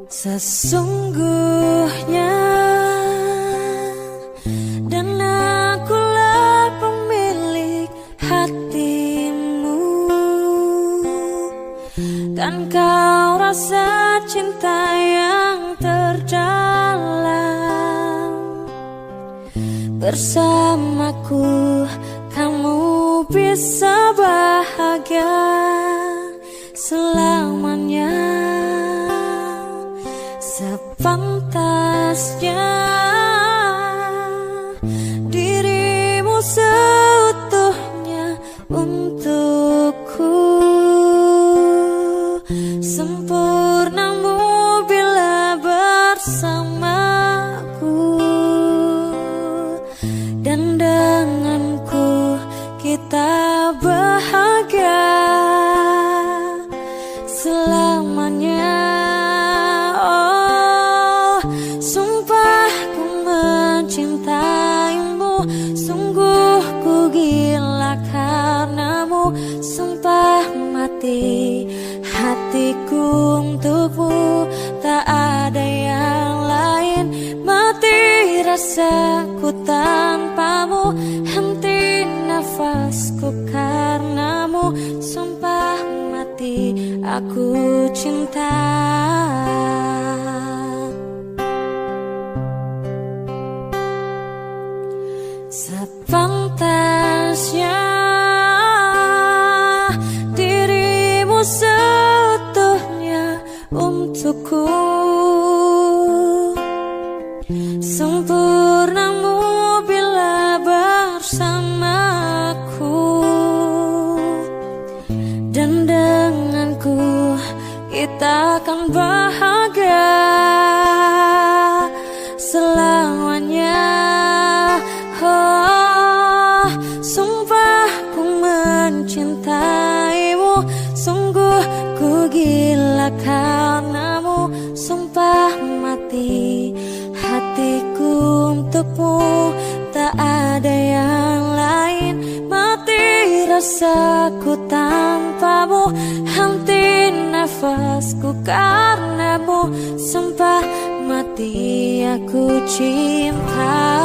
Sesungguhnya dan akulah pemilik hatimu. Kan kau rasa cinta yang terdalam. Bersamaku kamu bisa bahagia selamanya. Sepantasnya dirimu seutuhnya untukku. Sempurnamu bila bersamaku, dan denganku kita bahagia selamanya. Oh, sumpah ku mencintaimu, sungguh ku gila karenamu. Sumpah mati hatiku untukmu, tak ada yang lain. Mati rasaku tanpamu, henti nafasku karenamu. Sumpah mati aku cinta. Sepantasnya dirimu seutuhnya untukku. Sempurnamu bila bersamaku, dan denganku kita akan bahagia selamanya. Oh, sumpah ku mencintaimu, sungguh ku gila karenamu. Sumpah mati hatiku untukmu, tak ada yang lain. Mati rasaku tanpamu, henti nafasku karenamu. Sumpah mati aku cinta.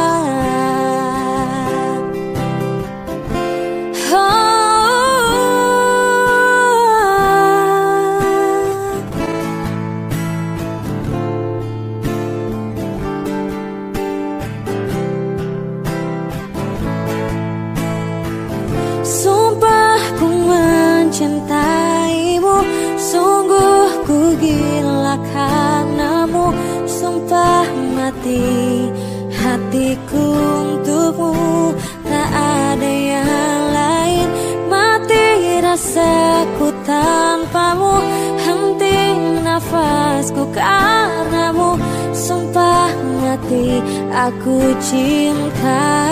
Sumpah ku mencintaimu, sungguh ku gila karenamu. Sumpah mati hatiku untukmu, tak ada yang lain. Mati rasaku tanpamu, henti nafasku karenamu. Sumpah mati aku cinta.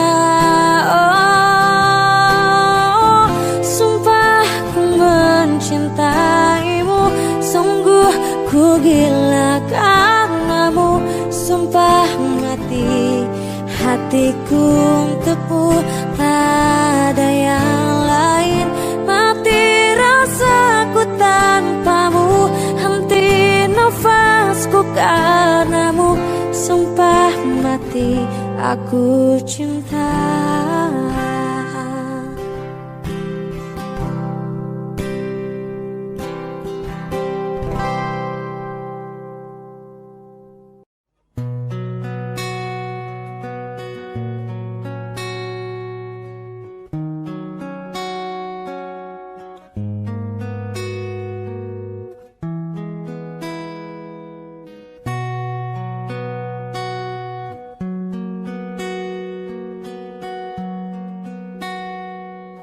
Oh, sumpah ku mencintaimu, sungguh ku gila karenamu. Sumpah mati hatiku untukmu, tak ada yang lain. Mati rasaku tanpamu, henti nafasku karenamu. Sumpah mati aku cinta.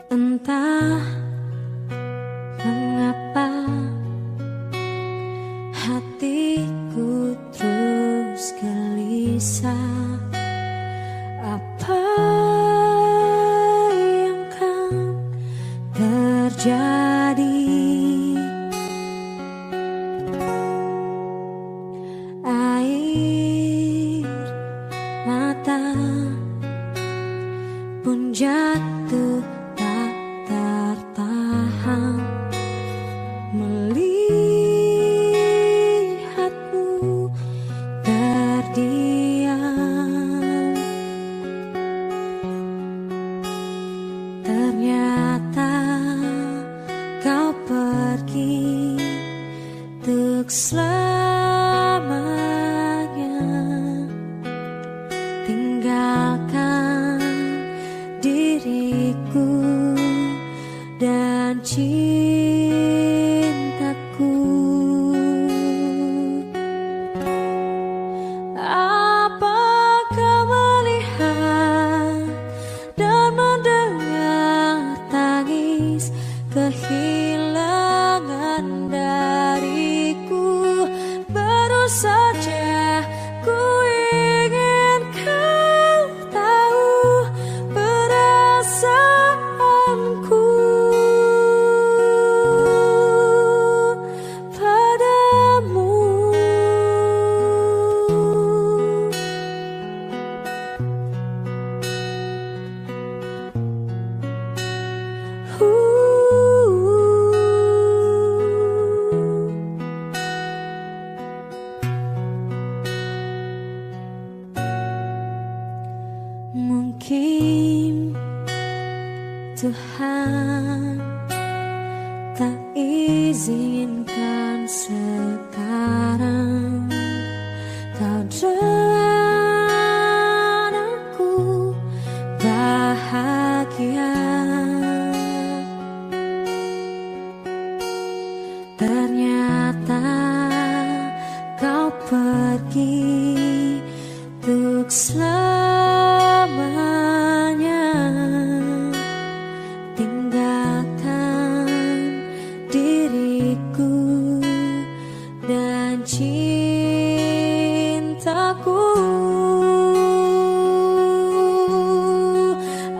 Entah mengapa hatiku terus gelisah. Apa yang kan terjadi? Air mata pun jatuh tak tertahan melihatmu. untuk selamanya. Tinggalkan diriku dan cintaku. Apakah melihat dan mendengar tangis kehilangan dariku? Baru saja ku ingin kau tahu perasaanku padamu. Mungkin Tuhan tak izinkan sekarang kau dan aku bahagia. Ternyata kau pergi untuk selamanya. Tinggalkan diriku dan cintaku.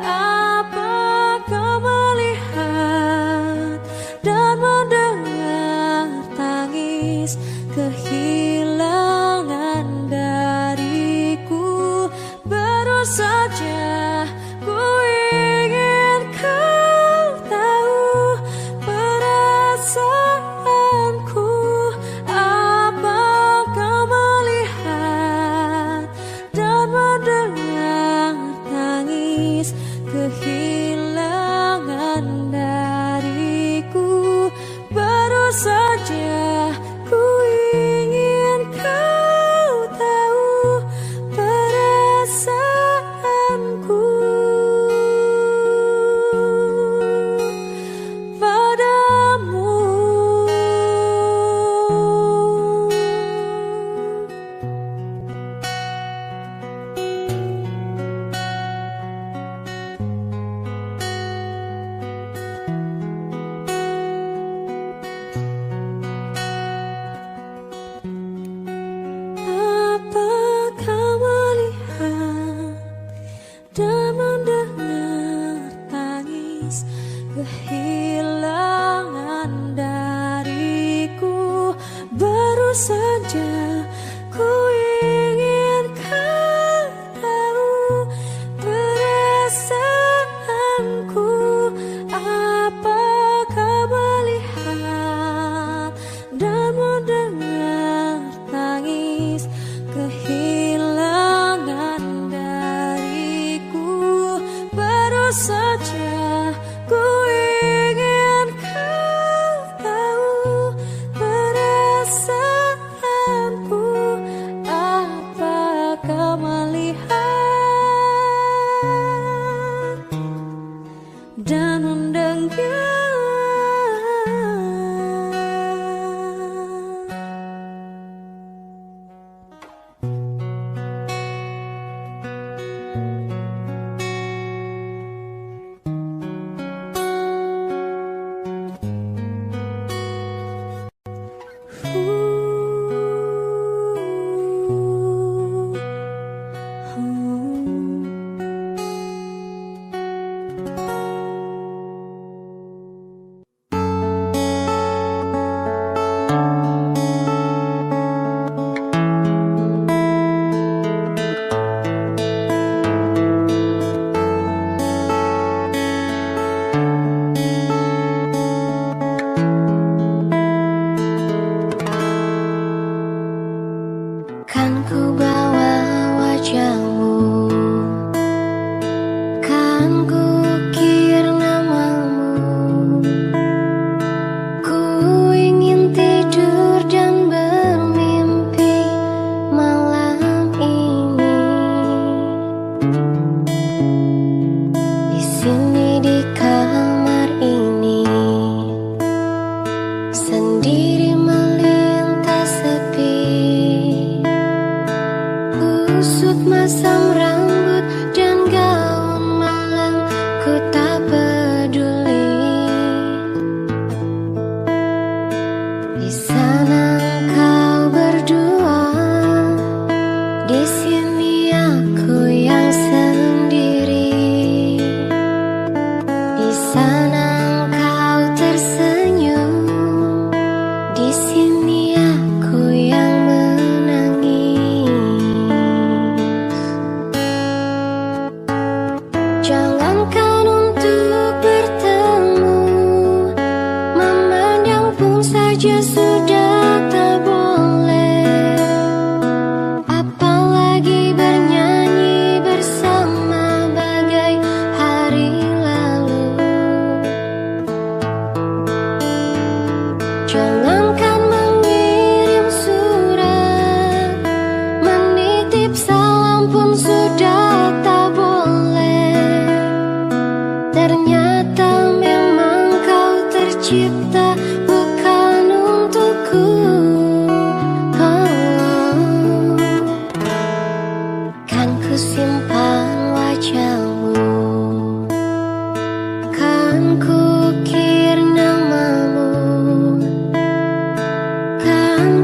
Apakah melihat dan mendengar tangis kehilangan dariku? Baru saja ku ingin kau tahu perasaanku. Apakah melihat dan mendengar tangis kehilangan dariku? Baru saja ku ingin kau tahu perasaanku padamu. Apakah melihat dan mendengar tangis kehilangan dariku? Baru saja ku ingin kau tahu perasaanku. Apakah melihat dan mendengar tangis kehilangan dariku? Baru saja ku ingin kau tahu perasaanku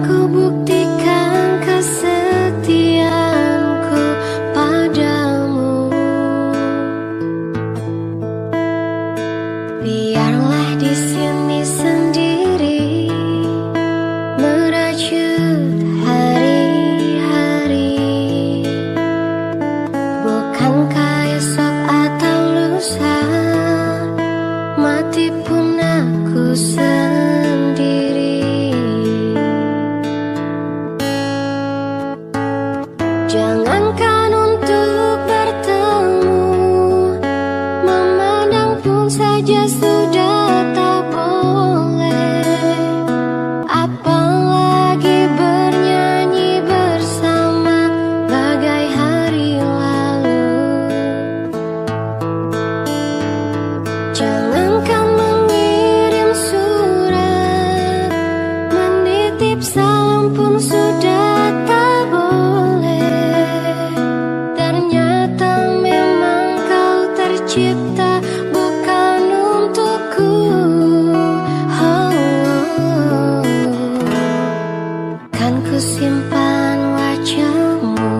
ku buktikan kesetiaanku padamu. Biarlah di sini sendiri merajut hari-hari. Bukankah esok atau lusa mati pun aku sendiri. Jangankan untuk bertemu, memandang pun saja sudah tak boleh. Apalagi bernyanyi bersama bagai hari lalu. Jangankan mengirim surat, menitip salam pun sudah tak boleh. Ternyata memang kau tercipta bukan untukku. Kan ku simpan wajahmu,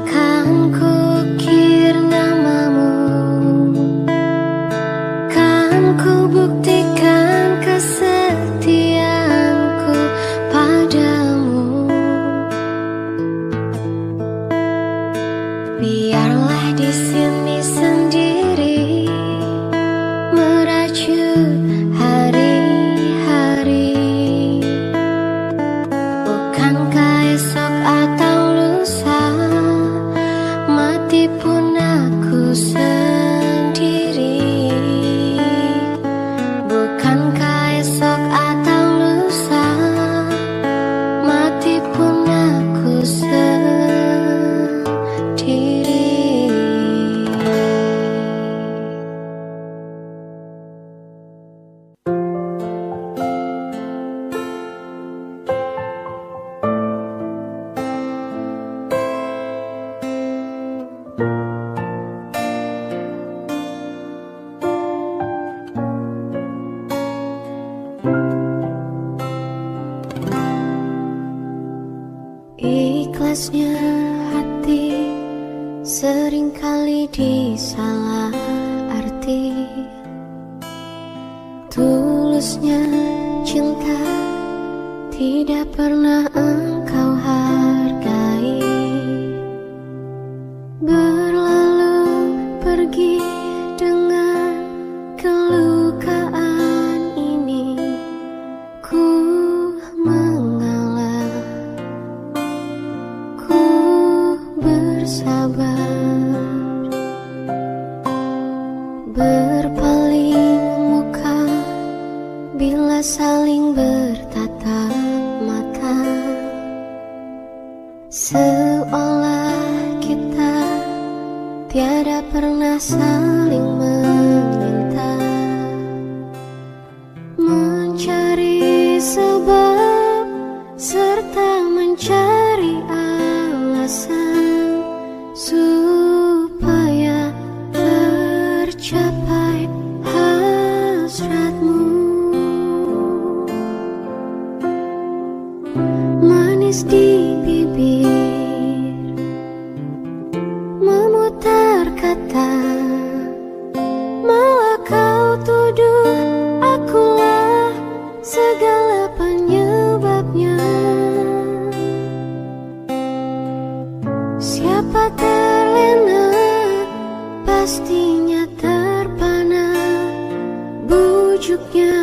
kan ku ukir namamu, kan ku buktikan kesetiaanku padamu. Biarlah di sini sendiri merajut hari-hari. Bukankah esok atau lusa mati pun aku sendiri. Bukankah esok atau lusa mati pun aku sendiri. Ikhlasnya hati seringkali disalah arti. Tulusnya cinta tidak pernah engkau hargai. Berlalu pergi dengan kelukaan ini, ku mengalah, ku bersabar. Berpaling muka bila saling bertatap mata, seolah kita tiada pernah saling meminta. Mencari sebab serta mencari alasan supaya tercapai hasratmu. Manis di bibir, memutar kata, malah kau tuduh akulah segala penyebabnya. Siapa terlena pastinya terpana, bujuknya,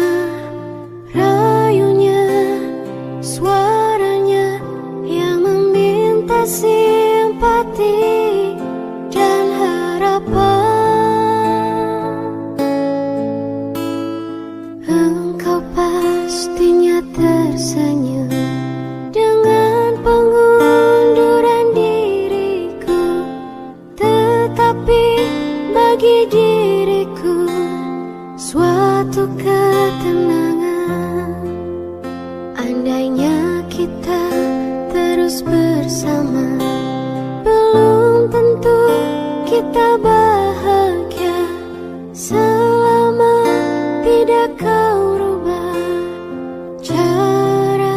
rayunya, suaranya yang meminta simpati dan harapan. Engkau pastinya tersenyum dengan pengunduran diriku, tetapi bagi diriku suatu ketenangan. Andainya kita terus bersama, belum tentu kita bahagia selama tidak kau rubah cara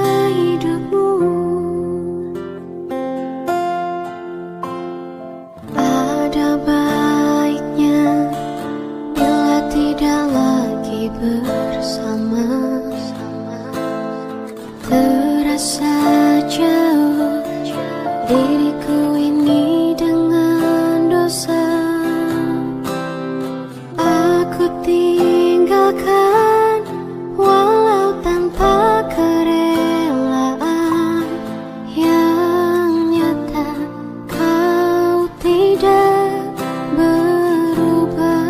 merasa jauh diriku ini dengan dosa. Aku tinggalkan walau tanpa kerelaan. Yang nyata kau tidak berubah.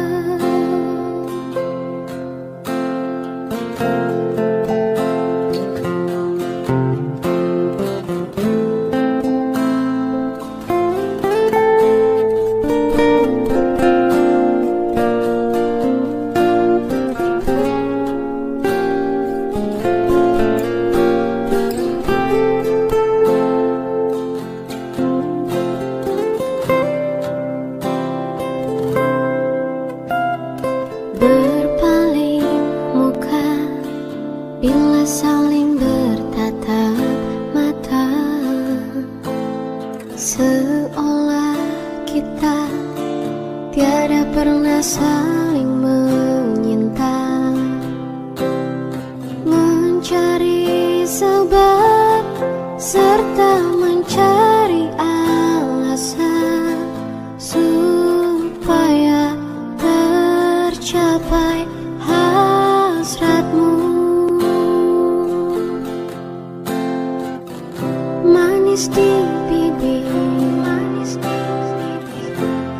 Berpaling muka bila saling bertatap mata, seolah kita tiada pernah saling menyinta. Mencari sebab serta mencari alasan supaya tercapai hasratmu. Manis di bibir,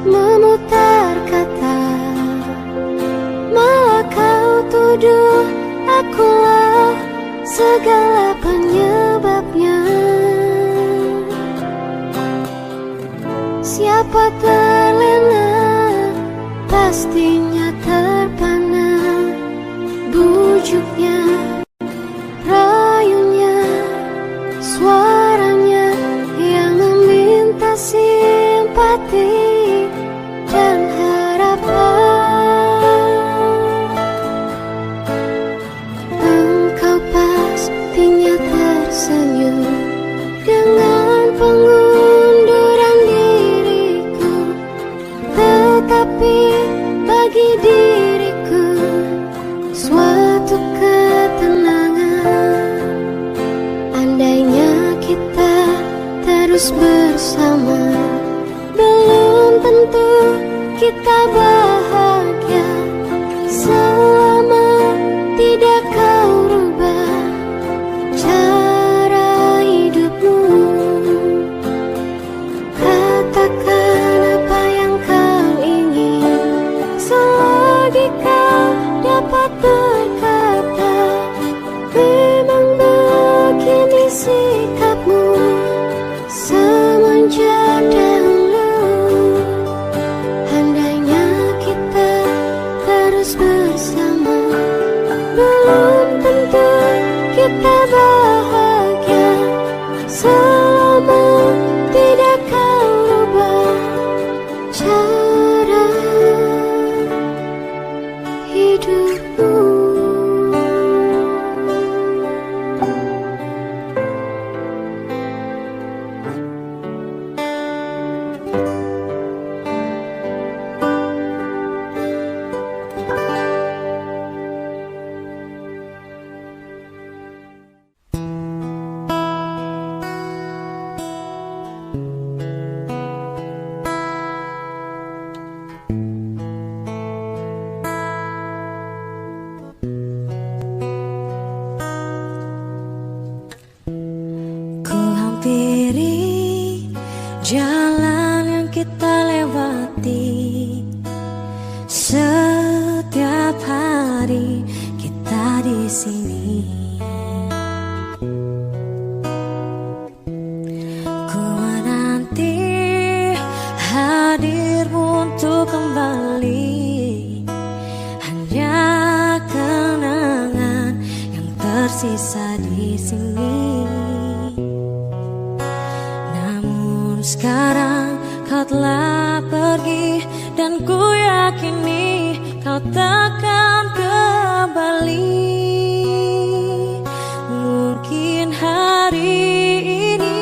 memutar kata, malah kau tuduh akulah segala penyebabnya. Siapa terlena pastinya terpana, bujuknya, rayunya, suaranya yang meminta simpati dan harapan. Engkau pastinya tersenyum dengan pengunduran diriku, tetapi bagi diriku suatu ketenangan. Andainya kita terus bersama, belum tentu kita bahagia. Selama tidak kau rubah cara hidupmu, katakan apa yang kau ingin selagi kau dapat berkata. Memang begini sikapmu semenjak dahulu. Andainya kita terus bersama, belum tentu kita bahagia. Selama tidak kau rubah cara hidupmu. Ku hampiri jalan yang kita lewati. Setiap hari kita di sini. Ku menanti hadirmu untuk kembali. Hanya kenangan yang tersisa di sini. Namun sekarang kau telah pergi, dan ku yakini kau takkan kembali. Mungkin hari ini,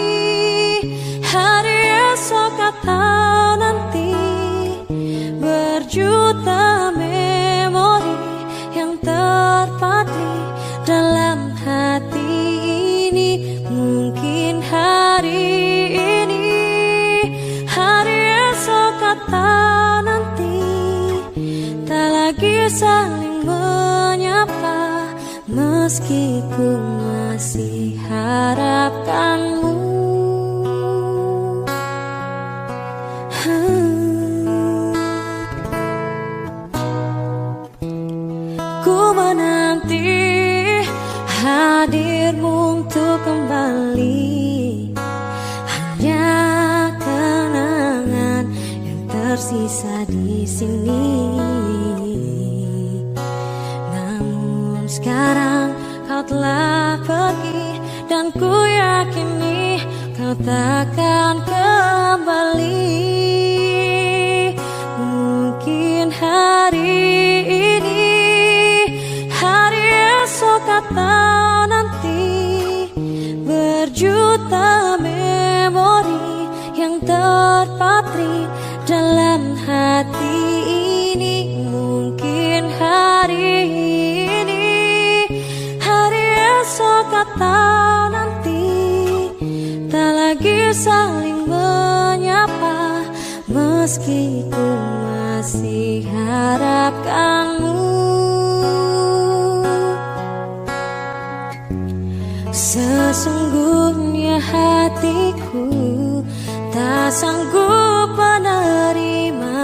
hari esok atau nanti, berjuta memori yang terpatri dalam hati ini. meski ku masih harapkanmu. Ku menanti hadirmu untuk kembali, hanya kenangan yang tersisa di sini. Namun sekarang kau telah pergi dan ku yakini kau takkan kembali. Mungkin hari ini, hari esok atau nanti, berjuta memori yang terpatri dalam hati ini. Mungkin hari ini, hari esok atau nanti, tak lagi saling menyapa meski ku masih harapkanmu. Sesungguhnya hatiku tak sanggup menerima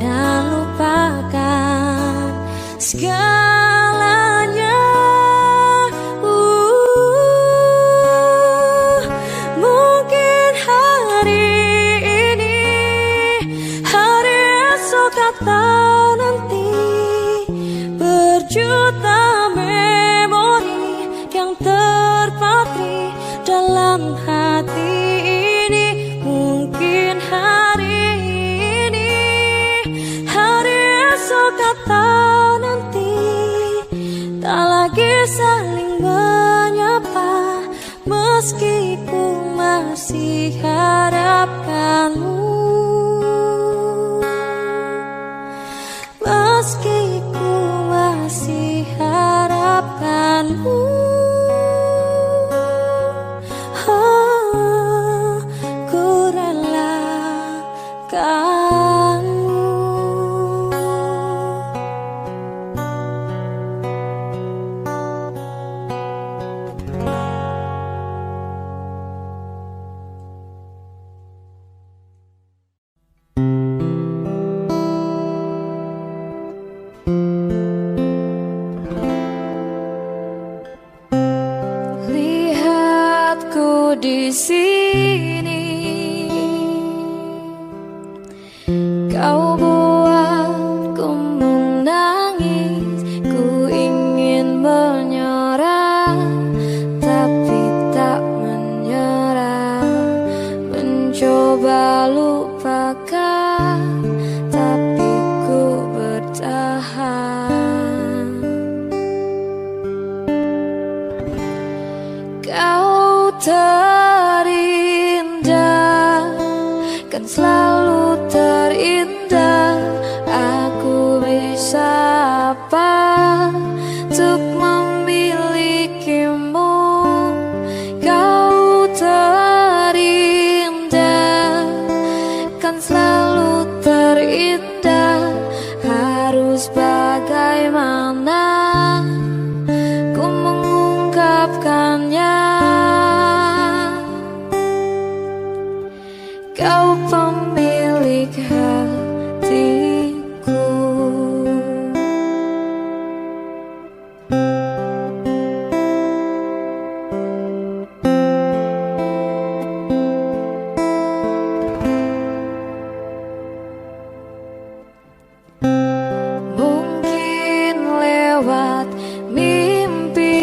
dan lupakan segalanya. Mungkin hari ini, hari esok atau nanti, berjuta memori yang terpatri dalam hati ini. Mungkin hari ini, hari esok atau nanti, tak lagi saling menyapa meski ku masih harapkanmu. Meski ku masih harapkanmu. Ku relakanmu. Lihatku di sini, kau buatku menangis. Ku ingin menyerah, tapi tak menyerah. Mencoba lupakan, tapi ku bertahan. Kau terindah, kan selalu terindah. Aku bisa apa untuk memilikimu? Kau terindah, kan selalu terindah. Harus bagaimana ku mengungkapkannya? Kau pemilik hatiku. Mungkin lewat mimpi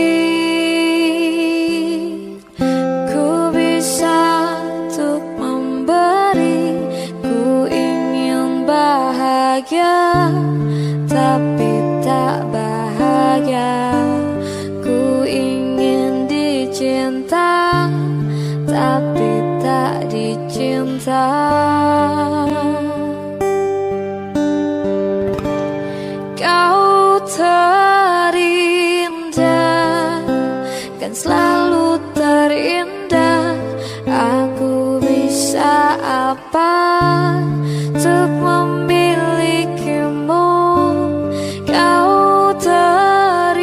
ku bisa untuk memberi. Ku ingin bahagia, tapi tak bahagia. Ku ingin dicinta, tapi tak dicinta. Kau terindah, kan selalu terindah. Aku bisa apa untuk memilikimu? Kau terindah,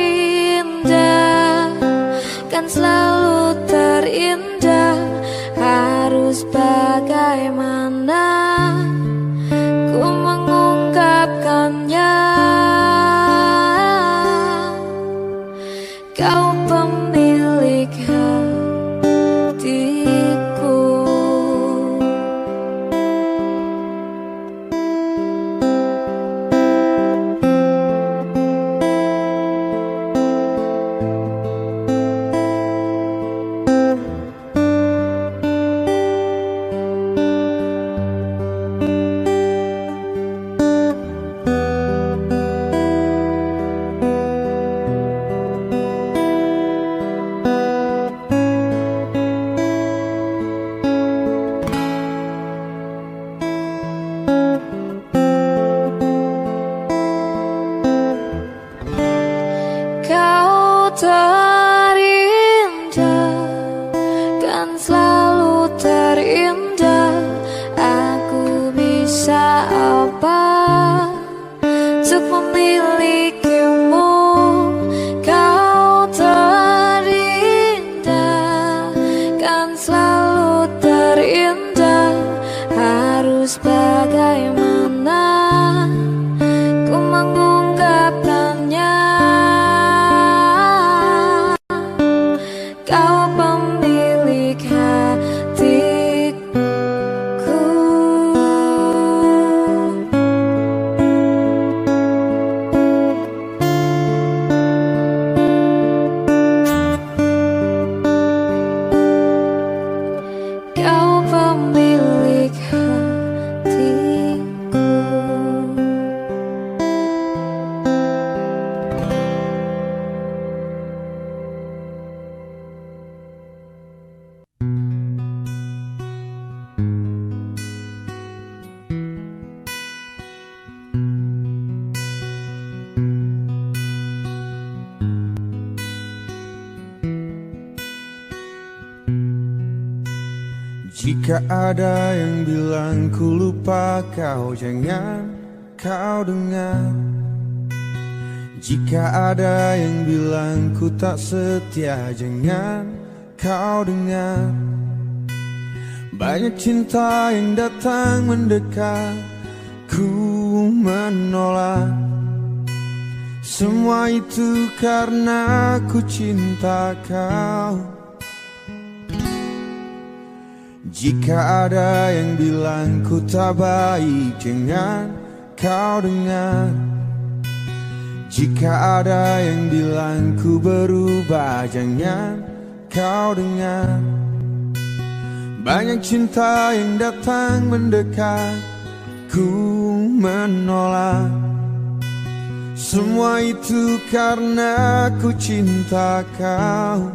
harus bagaimana ku mengungkapkannya. Kau pemilik hatiku. Kau terindah, kan selalu terindah. Aku bisa apa untuk memilikimu? Kau terindah, kan selalu terindah. Harus bagaimana ku mengungkapkannya? Kau pemilik hatiku. Kau pemilik hatiku. Jika ada yang bilang ku lupa kau, jangan kau dengar. Jika ada yang bilang ku tak setia, jangan kau dengar. Banyak cinta yang datang mendekat, ku menolak. Semua itu karena ku cinta kau. Jika ada yang bilang ku tak baik, jangan kau dengar. Jika ada yang bilang ku berubah, jangan kau dengar. Banyak cinta yang datang mendekat, ku menolak. Semua itu karena ku cinta kau.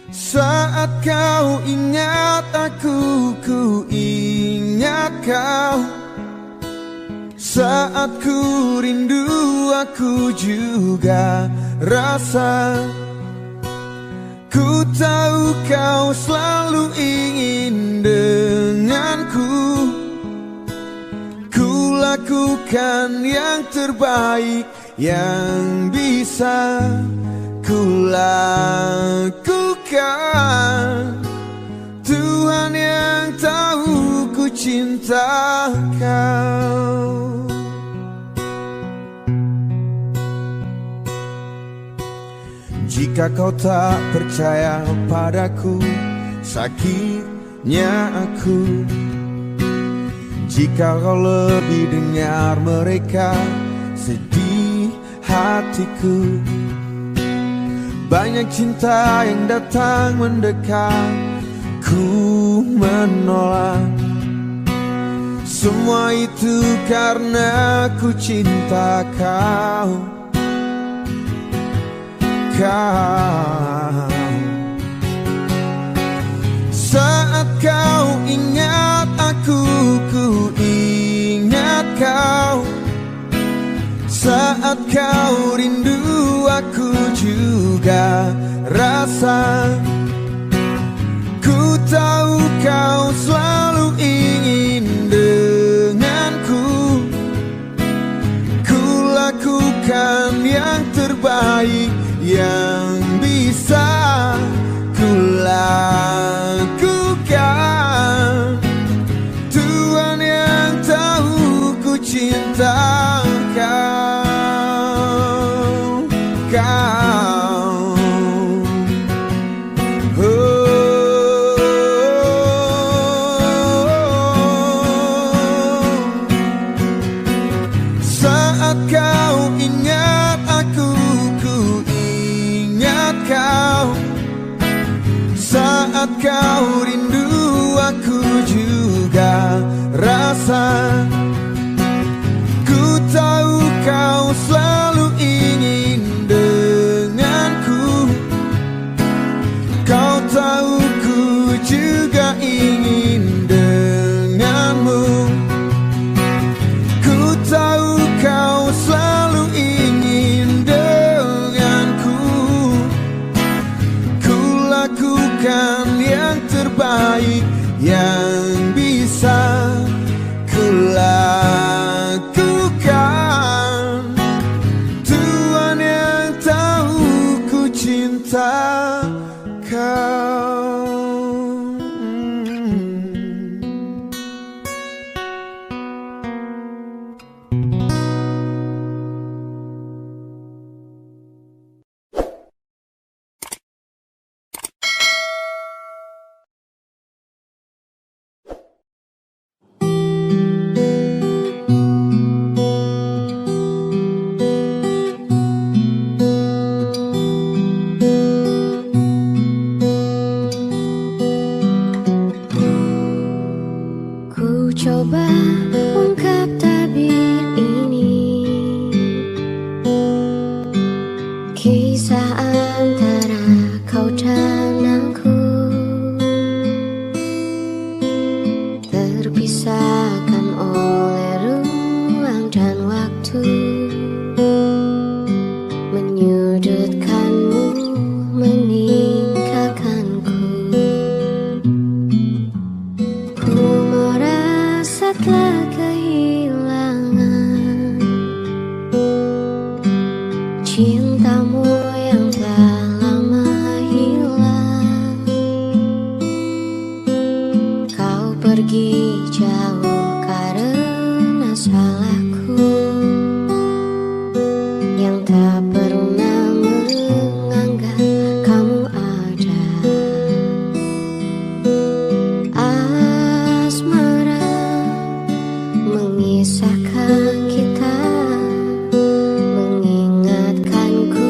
Saat kau ingat aku, ku ingat kau. Saat ku rindu, aku juga rasa. Ku tahu kau selalu ingin denganku. Ku lakukan yang terbaik yang bisa ku lakukan. Tuhan yang tahu ku cinta kau. Jika kau tak percaya padaku, sakitnya aku. Jika kau lebih dengar mereka, sedih hatiku. Banyak cinta yang datang mendekat, ku menolak. Semua itu karena ku cinta kau. Saat kau ingat aku, ku ingat kau. Saat kau rindu, aku juga rasa. Ku tahu kau selalu ingin denganku. Ku lakukan yang terbaik yang bisa kulakukan. Tuhan yang tahu ku cinta kau, saat kau ingat aku, ku ingat kau. Saat kau rindu, aku juga rasa. Ku tahu kau selalu ingin denganku. Kau tahu ku juga ingin denganmu. Ku tahu kau selalu ingin denganku. Ku lakukan yang terbaik yang bisa kulakukan. Tuhan yang tahu ku cinta kau. Ku coba ungkap tabir ini, kisah antara kau dan aku, terpisahkan oleh ruang dan waktu, menyudutkanmu, meninggalkanku. Ku merasa telah kehilangan cintamu yang telah lama hilang. Kau pergi jauh karena salahku yang tak pernah menganggap kamu ada. Asmara mengisahkan kita, mengingatkanku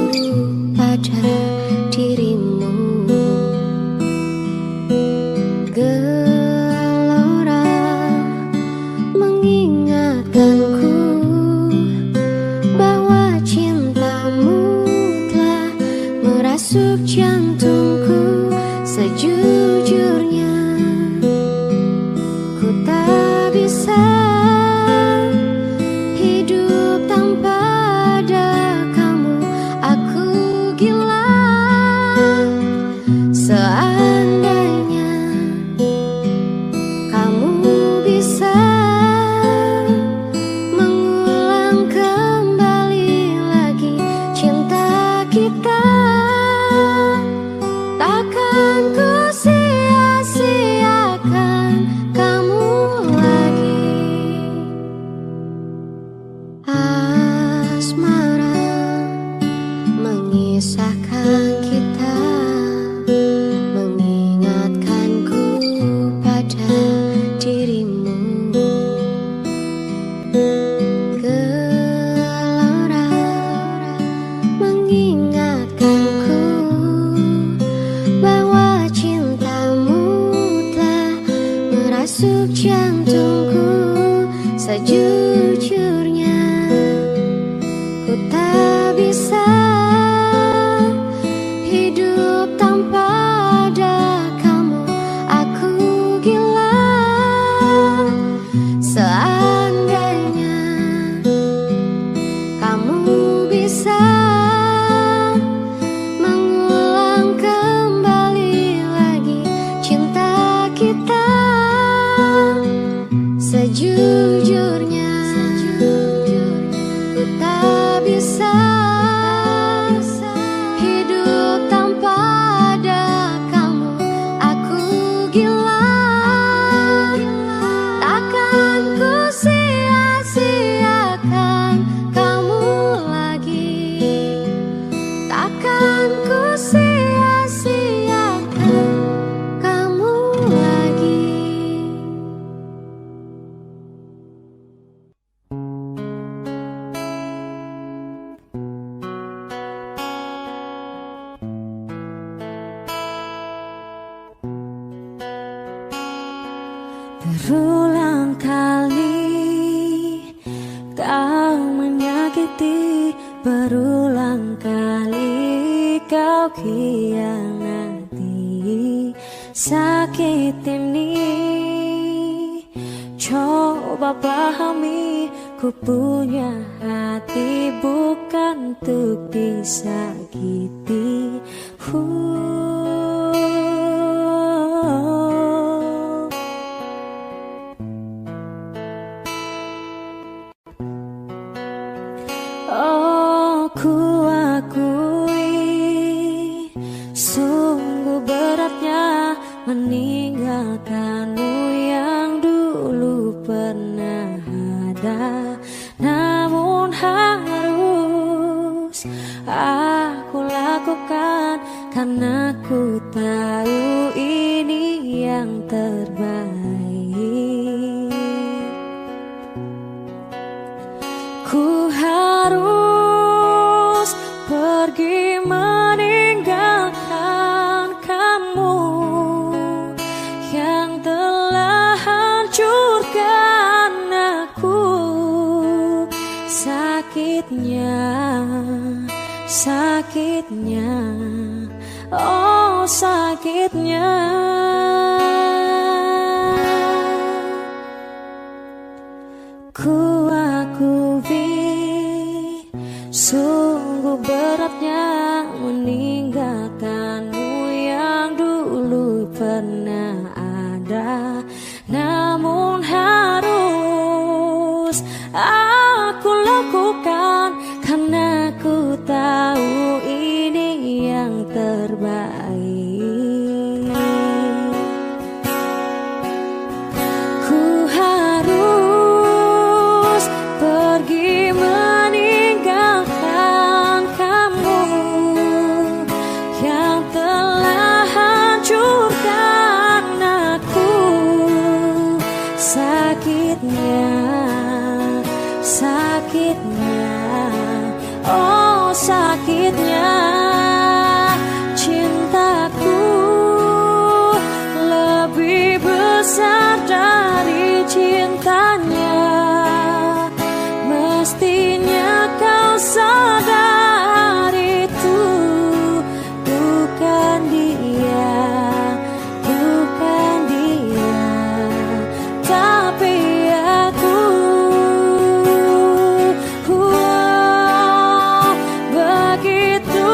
pada dirimu. Gelora mengingatkanku bahwa cintamu telah merasuk jantungku. Sejujurnya ku tak bisa hidup tanpa ada kamu. Aku gila seandainya kamu bisa mengulang kembali lagi cinta kita. Takkan ku sia-siakan kamu lagi. Asmara mengisahkan kita, mengingatkanku pada dirimu. Gelora mengingatkanku bahwa cintamu telah merasuk jantungku. Sejujurnya ku tak bisa hidup tanpa ada kamu. Aku gila seandainya kamu bisa mengulang kembali lagi cinta kita. Sejujurnya ku tak bisa Berulang kali kau menyakiti, berulang kali kau khianati. Sakit ini coba pahami, ku punya hati bukan untuk disakiti. Oh, ku akui sungguh beratnya meninggalkanmu yang dulu pernah ada. Namun harus aku lakukan karena ku tahu ini yang terbaik. Ku harus pergi meninggalkan kamu yang telah hancurkan aku. Sakitnya, sakitnya, oh sakitnya. Ku akui sungguh beratnya meninggalkanmu yang dulu pernah ada. Namun harus aku lakukan karena ku tahu ini yang terbaik. Ku harus pergi meninggalkan kamu yang telah hancurkan aku. Sakitnya, sakitnya, oh sakitnya. Cintaku lebih besar dari cintanya. Mestinya kau sadar itu. Bukan dia, bukan dia, tapi aku. Begitu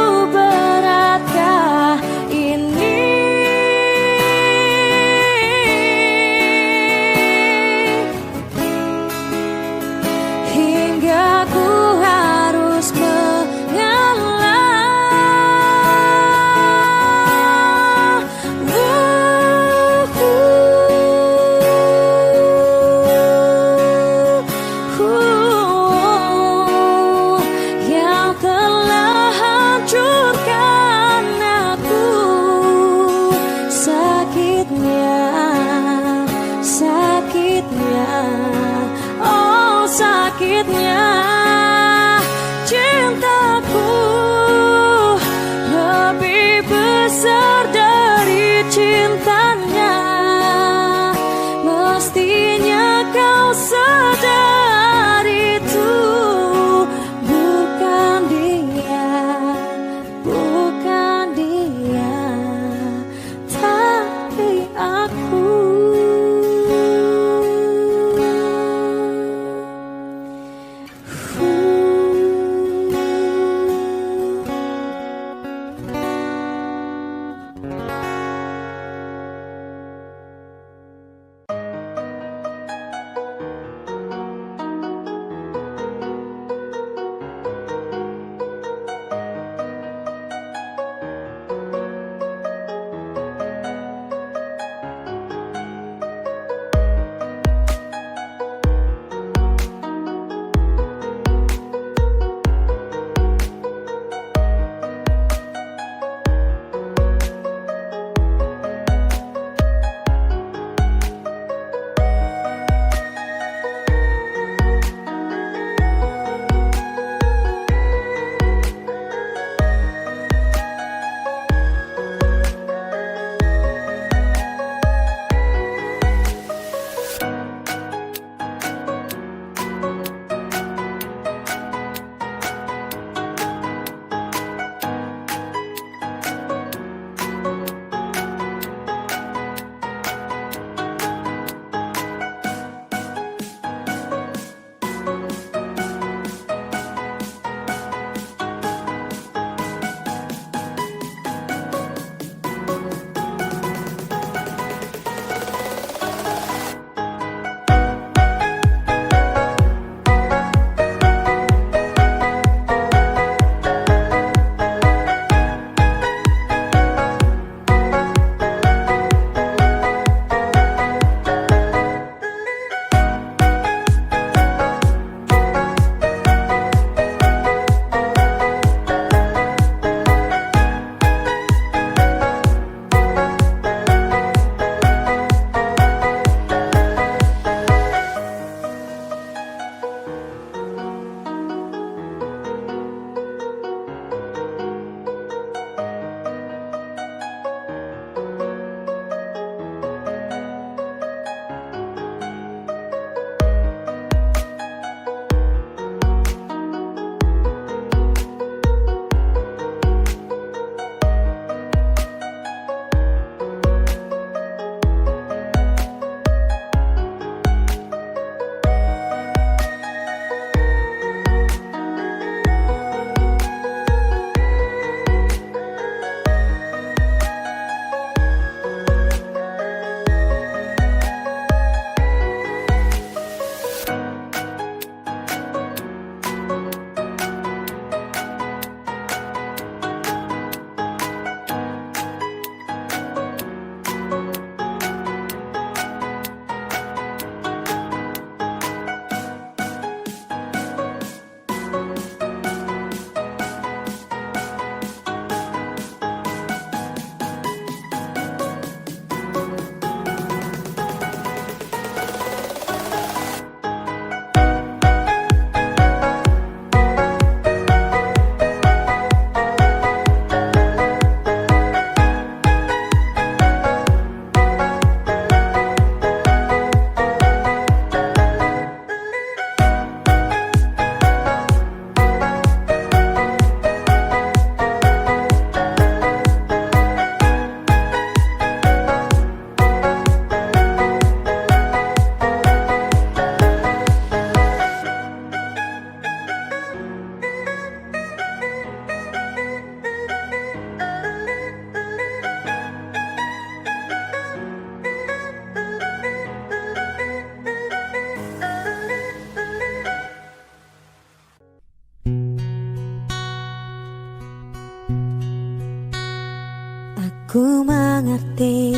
Ku mengerti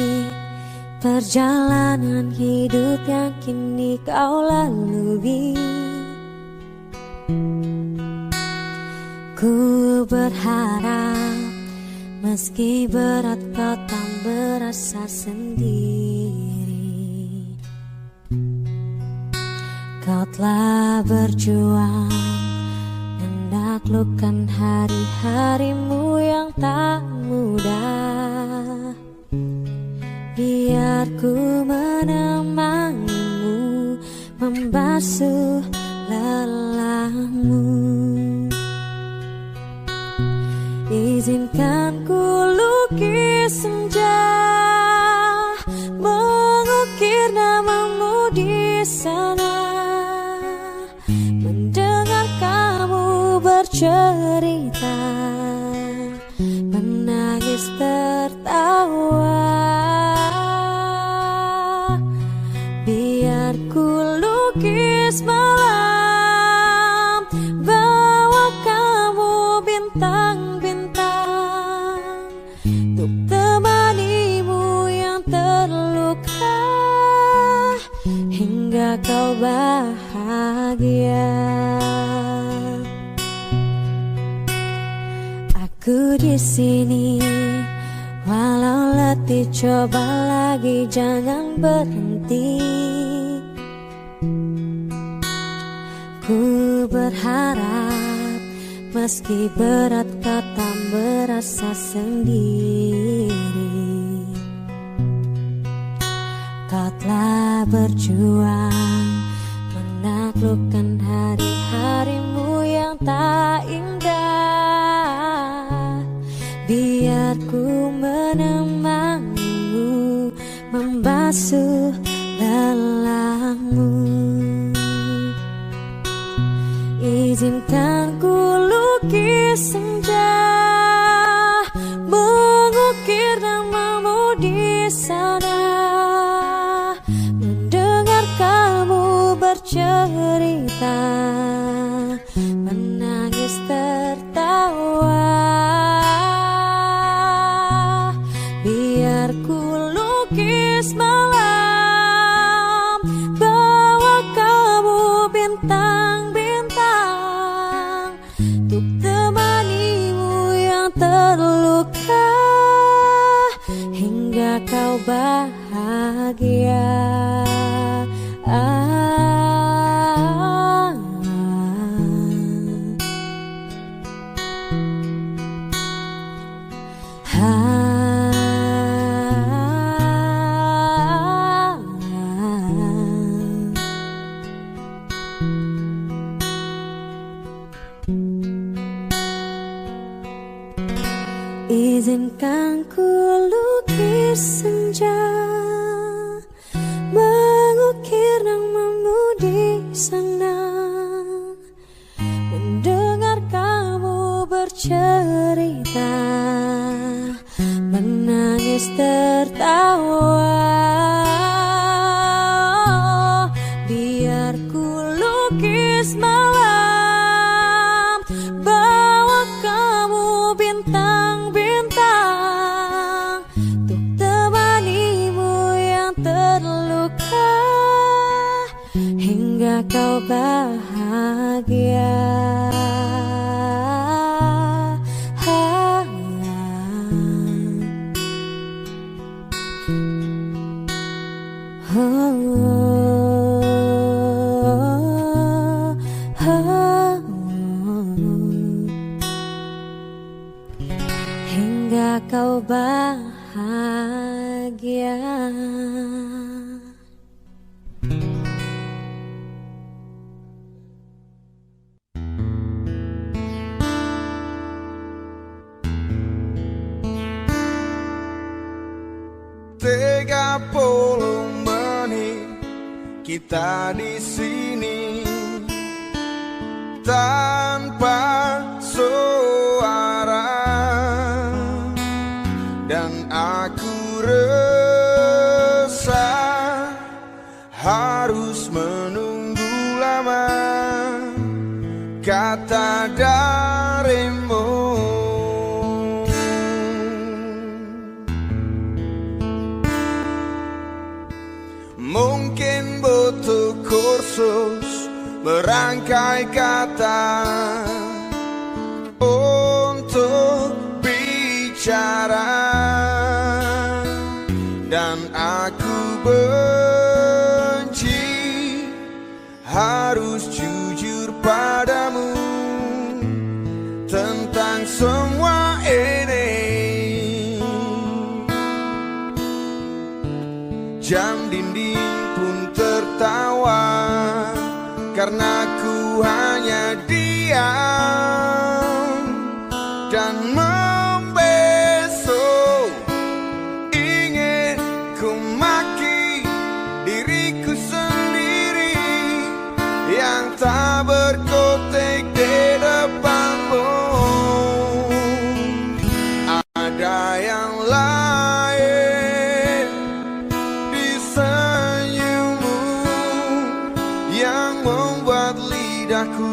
perjalanan hidup yang kini kau lalui. Ku berharap meski berat kau tak berasa sendiri. Kau telah berjuang menaklukkan hari-harimu yang tak mudah. Biar ku menemanimu, membasuh lelahmu. Izinkan ku lukis senja, mengukir namamu di sana. Mendengar kamu bercerita, menangis tertawa. Biar ku lukis malam, bawa kamu bintang-bintang, untuk temanimu yang terluka hingga kau bahagia. Aku di sini, walau letih coba lagi jangan berhenti. Ku berharap meski berat kau tak merasa sendiri. Kau telah berjuang menaklukkan hari-harimu yang tak indah. Biar ku menemanimu, membasuh lelahmu. Izinkan ku lukis senja, mengukir namamu di sana. Mendengar kamu bercerita, menangis tertawa. Biar ku lukis malam, bawa kamu bintang-bintang, untuk temanimu yang terluka hingga kau bahagia. Izinkan ku lukis senja, mengukir namamu di sana. Mendengar kamu bercerita, menangis tertawa. Biar ku lukis malam, bawa kamu bintang-bintang, untuk temanimu yang terluka hingga kau bahagia. Hingga kau bahagia. Tiga puluh menit kita di sini tanpa suara, dan aku resah harus menunggu lama kata darimu. serangkai kata untuk bicara, dan aku benci harus jujur padamu tentang semua ini. Jam dinding pun tertawa karena ku hanya diam dan membesok. Ingin ku maki diriku sendiri yang tak berkutik di depanmu. Ada yang lain di senyummu yang membuat lidahku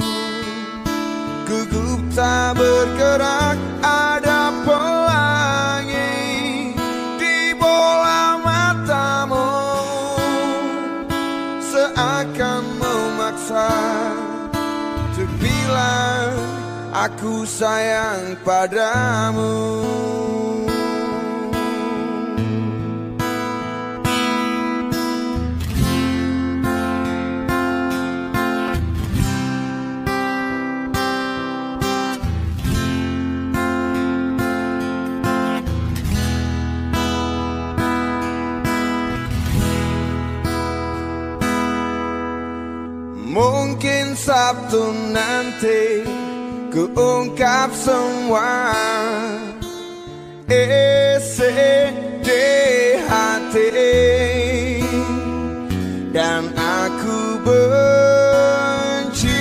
gugup tak bergerak. Ada pelangi di bola matamu, seakan memaksa untuk bilang aku sayang padamu. Mungkin Sabtu nanti ku ungkap semua isi di hati, dan aku benci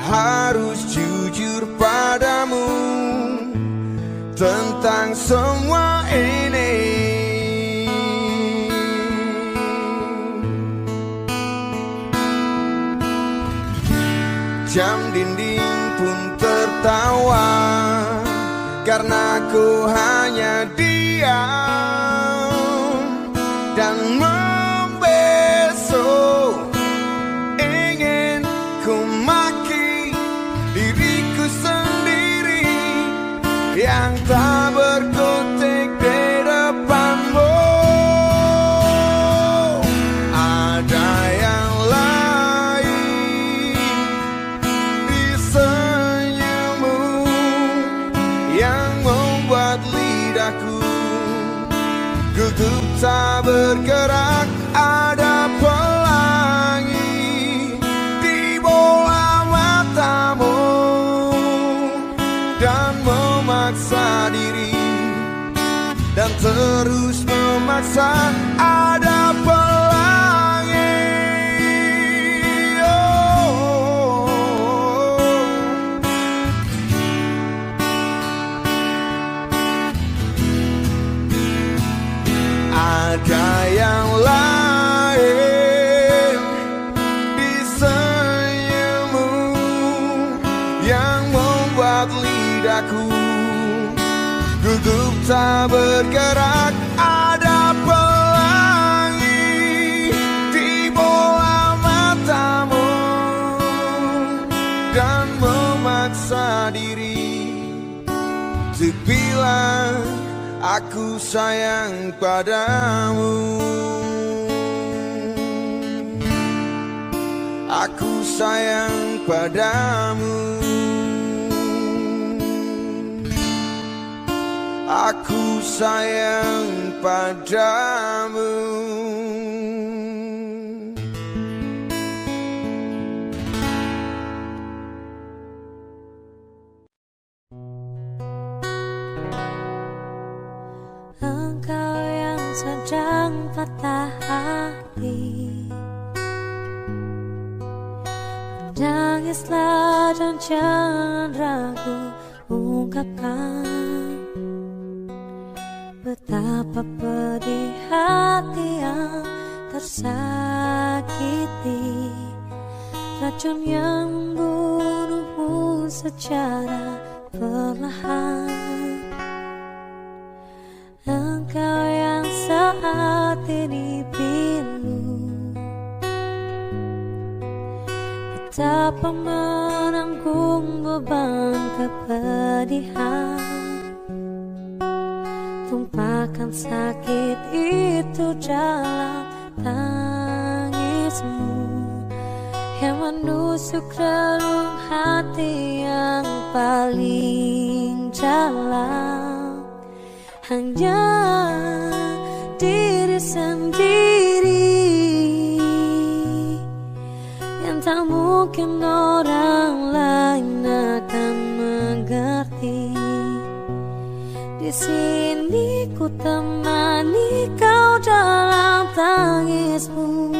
harus jujur padamu tentang semua ini. Jam dinding pun tertawa karena ku hanya diam dan membesok. Ingin ku maki diriku sendiri yang tak berkutik di depanmu. Ada yang gugup tak bergerak. Ada pelangi di bola matamu dan memaksa diri dan terus memaksa. Ada pelangi, ada yang lain di senyummu yang membuat lidahku gugup tak bergerak. Ada pelangi di bola matamu dan memaksa diri untuk bilang aku sayang padamu. Aku sayang padamu. Aku sayang padamu. Engkau yang sedang patah hati, menangislah dan jangan ragu ungkapkan betapa pedih hati yang tersakiti, racun yang membunuhmu secara perlahan. Engkau yang saat ini pilu Betapa menanggung beban kepedihan, tumpahkan sakit itu dalam tangismu yang menusuk relung hati yang paling dalam. Hanya diri sendiri yang tak mungkin orang lain akan mengerti. Di sini ku temani kau dalam tangismu.